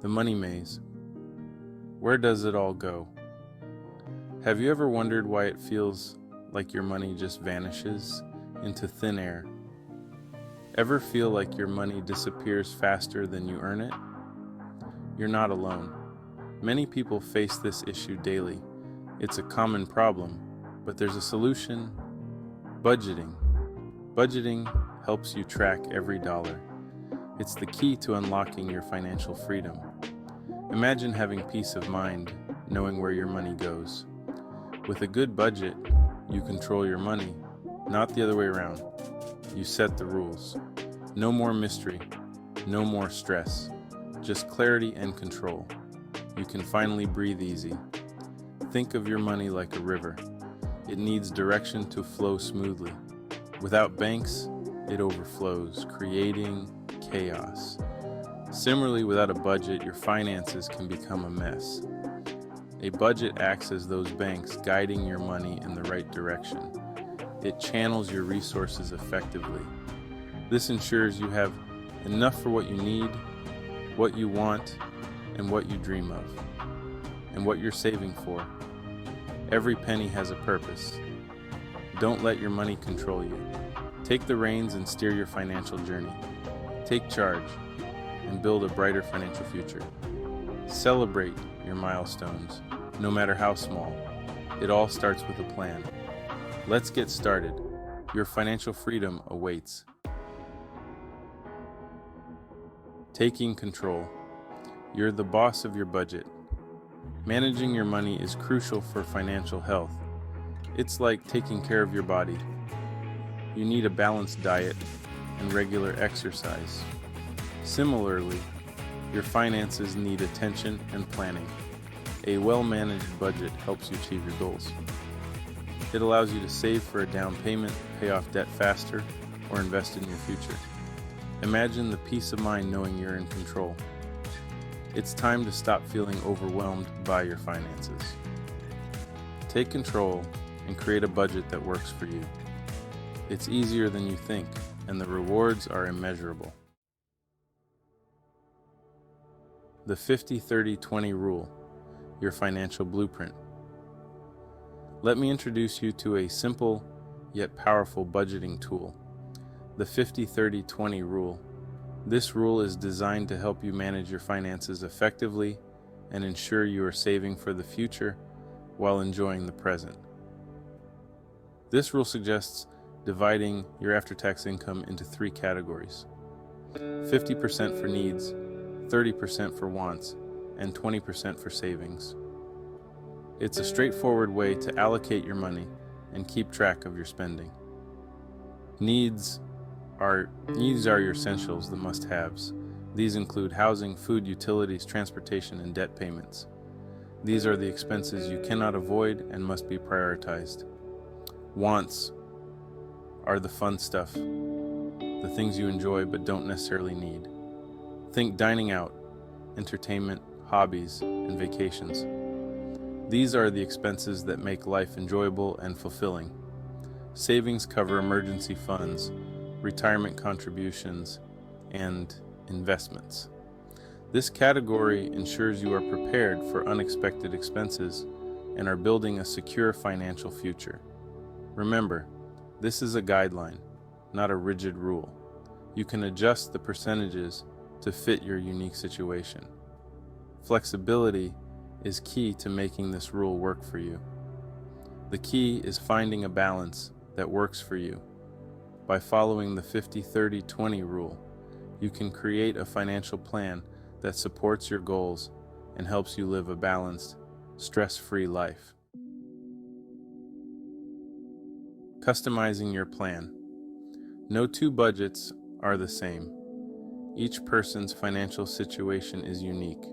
The money maze. Where does it all go? Have you ever wondered why it feels like your money just vanishes into thin air? Ever feel like your money disappears faster than you earn it? You're not alone. Many people face this issue daily. It's a common problem, but there's a solution: budgeting. Budgeting helps you track every dollar. It's the key to unlocking your financial freedom. Imagine having peace of mind, knowing where your money goes. With a good budget, you control your money, not the other way around. You set the rules. No more mystery, no more stress, just clarity and control. You can finally breathe easy. Think of your money like a river. It needs direction to flow smoothly. Without banks, it overflows, creating chaos. Similarly, without a budget, your finances can become a mess. A budget acts as those banks, guiding your money in the right direction. It channels your resources effectively. This ensures you have enough for what you need, what you want, and what you dream of, and what you're saving for. Every penny has a purpose. Don't let your money control you. Take the reins and steer your financial journey. Take charge and build a brighter financial future. Celebrate your milestones, no matter how small. It all starts with a plan. Let's get started. Your financial freedom awaits. Taking control. You're the boss of your budget. Managing your money is crucial for financial health. It's like taking care of your body. You need a balanced diet and regular exercise. Similarly, your finances need attention and planning. A well-managed budget helps you achieve your goals. It allows you to save for a down payment, pay off debt faster, or invest in your future. Imagine the peace of mind knowing you're in control. It's time to stop feeling overwhelmed by your finances. Take control and create a budget that works for you. It's easier than you think, and the rewards are immeasurable. The 50-30-20 rule, your financial blueprint. Let me introduce you to a simple yet powerful budgeting tool, the 50-30-20 rule. This rule is designed to help you manage your finances effectively and ensure you are saving for the future while enjoying the present. This rule suggests dividing your after-tax income into 3 categories: 50% for needs, 30% for wants, and 20% for savings. It's a straightforward way to allocate your money and keep track of your spending. Needs are your essentials, the must-haves. These include housing, food, utilities, transportation, and debt payments. These are the expenses you cannot avoid and must be prioritized. Wants are the fun stuff, the things you enjoy but don't necessarily need. Think dining out, entertainment, hobbies, and vacations. These are the expenses that make life enjoyable and fulfilling. Savings cover emergency funds, retirement contributions, and investments. This category ensures you are prepared for unexpected expenses and are building a secure financial future. Remember, this is a guideline, not a rigid rule. You can adjust the percentages to fit your unique situation. Flexibility is key to making this rule work for you. The key is finding a balance that works for you. By following the 50-30-20 rule, you can create a financial plan that supports your goals and helps you live a balanced, stress-free life. Customizing your plan. No 2 budgets are the same. Each person's financial situation is unique,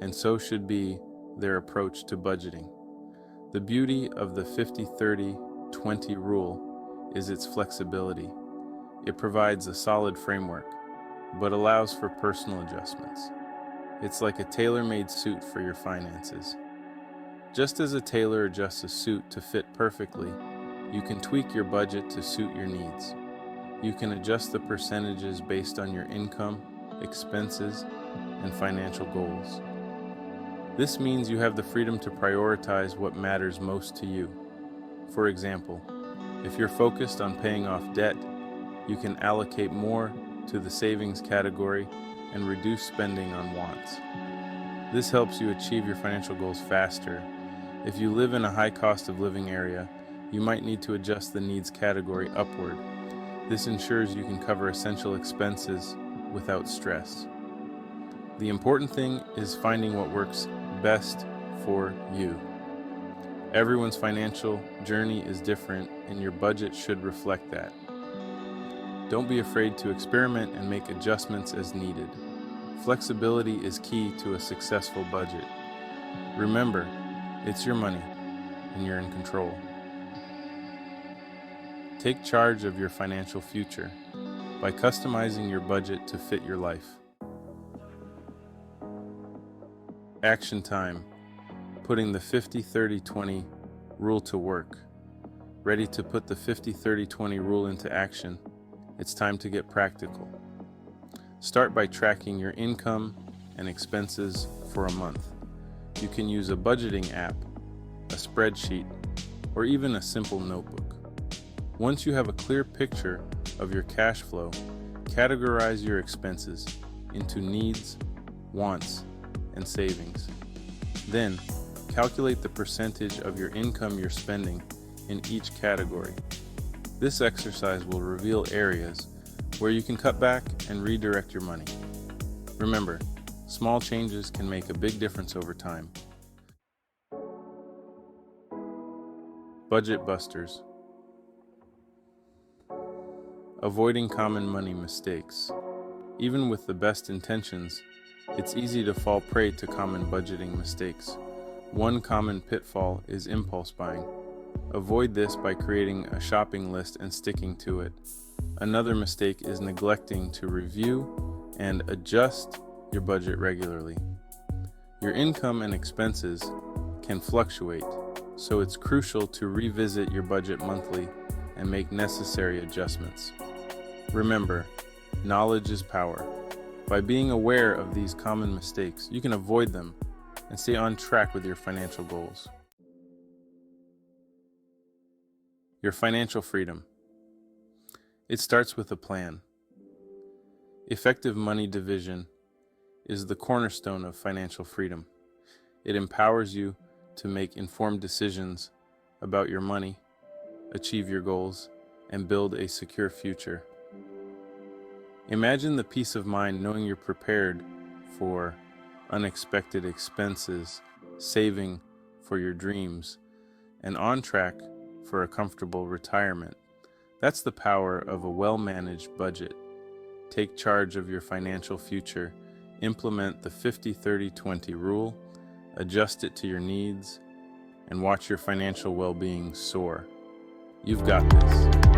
and so should be their approach to budgeting. The beauty of the 50-30-20 rule is its flexibility. It provides a solid framework, but allows for personal adjustments. It's like a tailor-made suit for your finances. Just as a tailor adjusts a suit to fit perfectly, you can tweak your budget to suit your needs. You can adjust the percentages based on your income, expenses, and financial goals. This means you have the freedom to prioritize what matters most to you. For example, if you're focused on paying off debt, you can allocate more to the savings category and reduce spending on wants. This helps you achieve your financial goals faster. If you live in a high cost of living area, you might need to adjust the needs category upward. This ensures you can cover essential expenses without stress. The important thing is finding what works best for you. Everyone's financial journey is different, and your budget should reflect that. Don't be afraid to experiment and make adjustments as needed. Flexibility is key to a successful budget. Remember, it's your money, and you're in control. Take charge of your financial future by customizing your budget to fit your life. Action time. Putting the 50-30-20 rule to work. Ready to put the 50-30-20 rule into action? It's time to get practical. Start by tracking your income and expenses for a month. You can use a budgeting app, a spreadsheet, or even a simple notebook. Once you have a clear picture of your cash flow, categorize your expenses into needs, wants, and savings. Then, calculate the percentage of your income you're spending in each category. This exercise will reveal areas where you can cut back and redirect your money. Remember, small changes can make a big difference over time. Budget busters. Avoiding common money mistakes. Even with the best intentions, it's easy to fall prey to common budgeting mistakes. One common pitfall is impulse buying. Avoid this by creating a shopping list and sticking to it. Another mistake is neglecting to review and adjust your budget regularly. Your income and expenses can fluctuate, so it's crucial to revisit your budget monthly and make necessary adjustments. Remember, knowledge is power. By being aware of these common mistakes, you can avoid them and stay on track with your financial goals. Your financial freedom. It starts with a plan. Effective money division is the cornerstone of financial freedom. It empowers you to make informed decisions about your money, achieve your goals, and build a secure future. Imagine the peace of mind knowing you're prepared for unexpected expenses, saving for your dreams, and on track for a comfortable retirement. That's the power of a well-managed budget. Take charge of your financial future, implement the 50-30-20 rule, adjust it to your needs, and watch your financial well-being soar. You've got this.